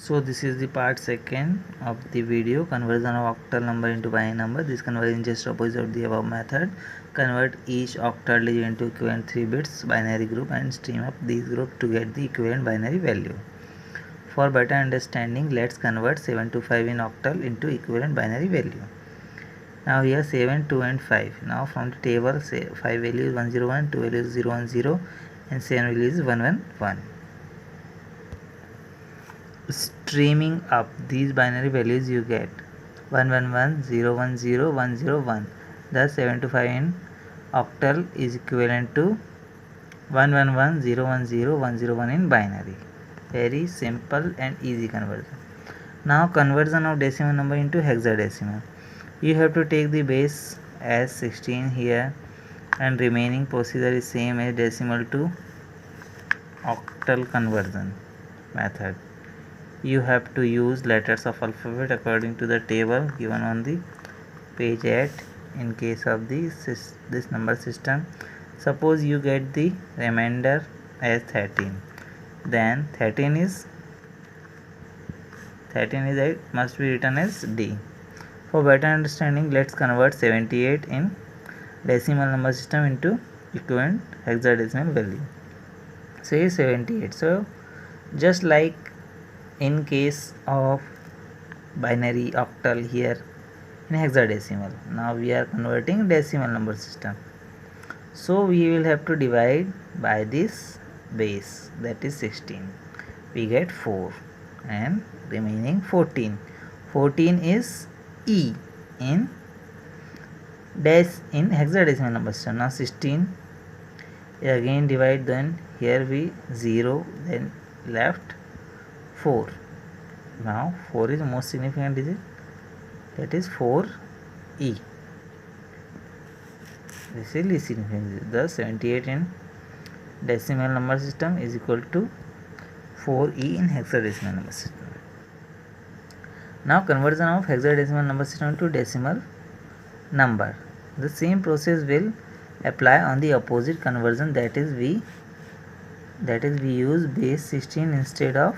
So this is the part second of the video, conversion of octal number into binary number. This conversion is just opposite of the above method. Convert each octal digit into equivalent 3 bits binary group and stream up these groups to get the equivalent binary value. For better understanding, let's convert 725 in octal into equivalent binary value. Now here 7, 2 and 5. Now from the table, say 5 value is 101, 2 value is 010 and 7 value is 111. Streaming up these binary values, you get 111, 010, 101. Thus 725 in octal is equivalent to 111, 010, 101 in binary. Very simple and easy conversion. Now conversion of decimal number into hexadecimal. You have to take the base as 16 here, and remaining procedure is same as decimal to octal conversion method. You have to use letters of alphabet according to the table given on the page 8 in case of this number system. Suppose you get the remainder as 13, then 13 is it must be written as D. For better understanding, let's convert 78 in decimal number system into equivalent hexadecimal value. Say 78. So just like in case of binary octal here in hexadecimal, now we are converting decimal number system. So we will have to divide by this base, that is 16. We get 4 and remaining 14. 14 is E in hexadecimal number system. Now 16 again divide, then here we 0, then left 4. Now 4 is the most significant digit, that is 4E. This is least significant digit. Thus 78 in decimal number system is equal to 4E in hexadecimal number system. Now conversion of hexadecimal number system to decimal number. The same process will apply on the opposite conversion, that is we use base 16 instead of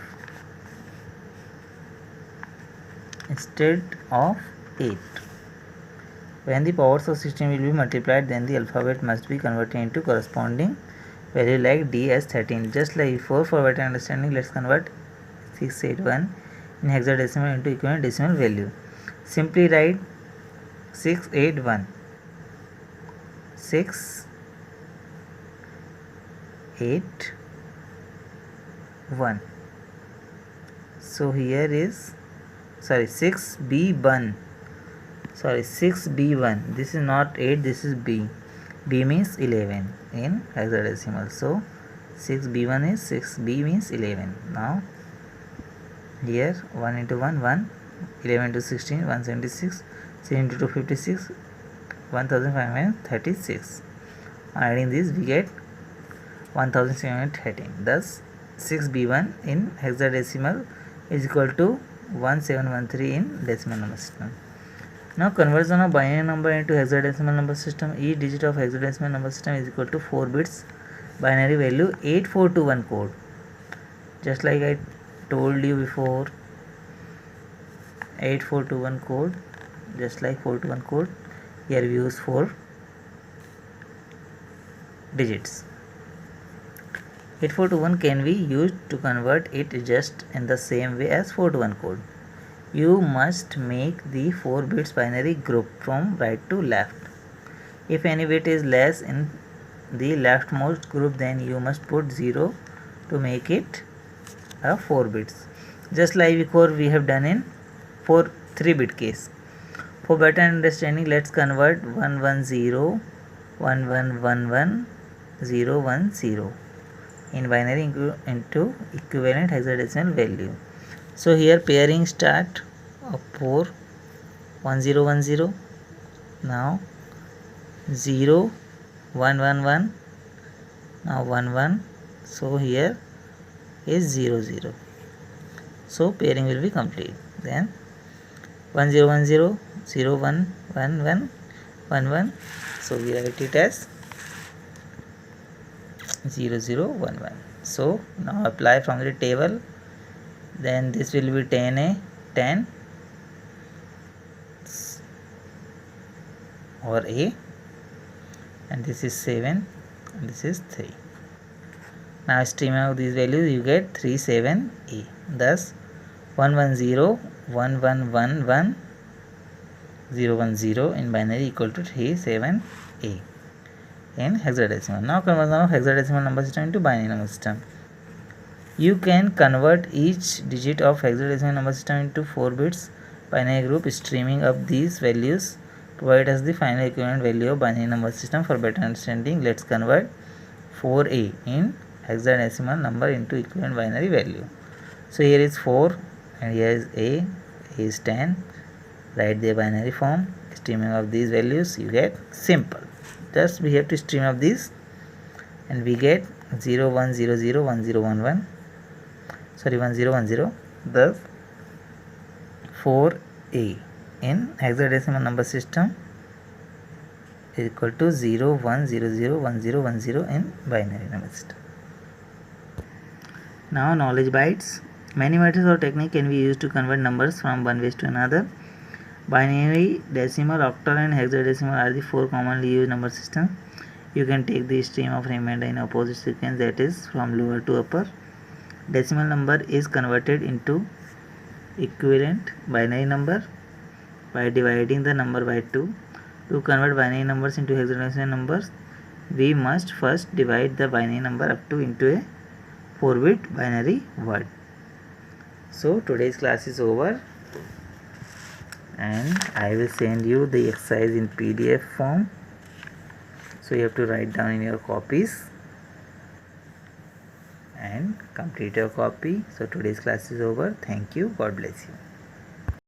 8. When the powers of 16 will be multiplied, then the alphabet must be converted into corresponding value like D as 13. Just like before, for better understanding, let's convert 681 in hexadecimal into equivalent decimal value. Simply write 681. So here is 6B1. 6B1. This is not 8, this is B. B means 11 in hexadecimal. So 6B1 is 6B means 11. Now here 1 into 1, 1, 11 into 16, 176, 6 into 2, 56, 1536. Adding this we get 1713. Thus 6B1 in hexadecimal is equal to 1713 in decimal number system. Now conversion of binary number into hexadecimal number system. Each digit of hexadecimal number system is equal to 4 bits binary value 8421 code. Just like I told you before, 8421 code, just like 421 code, here we use 4 digits. 8421 can be used to convert it just in the same way as 421 code. You must make the 4 bits binary group from right to left. If any bit is less in the leftmost group, then you must put 0 to make it a 4 bits. Just like before we have done in 3-bit case. For better understanding, let's convert 110, 1111, 010 in binary into equivalent hexadecimal value. So here pairing start of 4, 1010, now 0, 111, now 11, so here is 00. So pairing will be complete. Then 1010, 0111, 11, so we write it as 0011. So now apply from the table then this will be 10a 10 or a, and this is 7 and this is 3. Now streaming out these values, you get 37a. Thus 110 1111 010 in binary equal to 37a in hexadecimal. Now conversion of hexadecimal number system into binary number system. You can convert each digit of hexadecimal number system into 4 bits binary group. Streaming up these values provide us the final equivalent value of binary number system. For better understanding, let's convert 4a in hexadecimal number into equivalent binary value. So here is 4 and here is a is 10. Write the binary form. Streaming of these values, you get simple. Just we have to stream of these and we get 0 1 0 0 1 0 1 1, sorry 1 0 1 0. Thus 4a in hexadecimal number system is equal to 0 1 0 0 1 0 1 0 in binary number system. Now knowledge bytes. Many methods or technique can be used to convert numbers from one base to another. Binary, decimal, octal and hexadecimal are the 4 commonly used number systems. You can take the stream of remainder in opposite sequence, that is from lower to upper. Decimal number is converted into equivalent binary number by dividing the number by 2. To convert binary numbers into hexadecimal numbers, we must first divide the binary number up to into a 4-bit binary word. So today's class is over and I will send you the exercise in PDF form. So you have to write down in your copies and complete your copy. So today's class is over. Thank you. God bless you.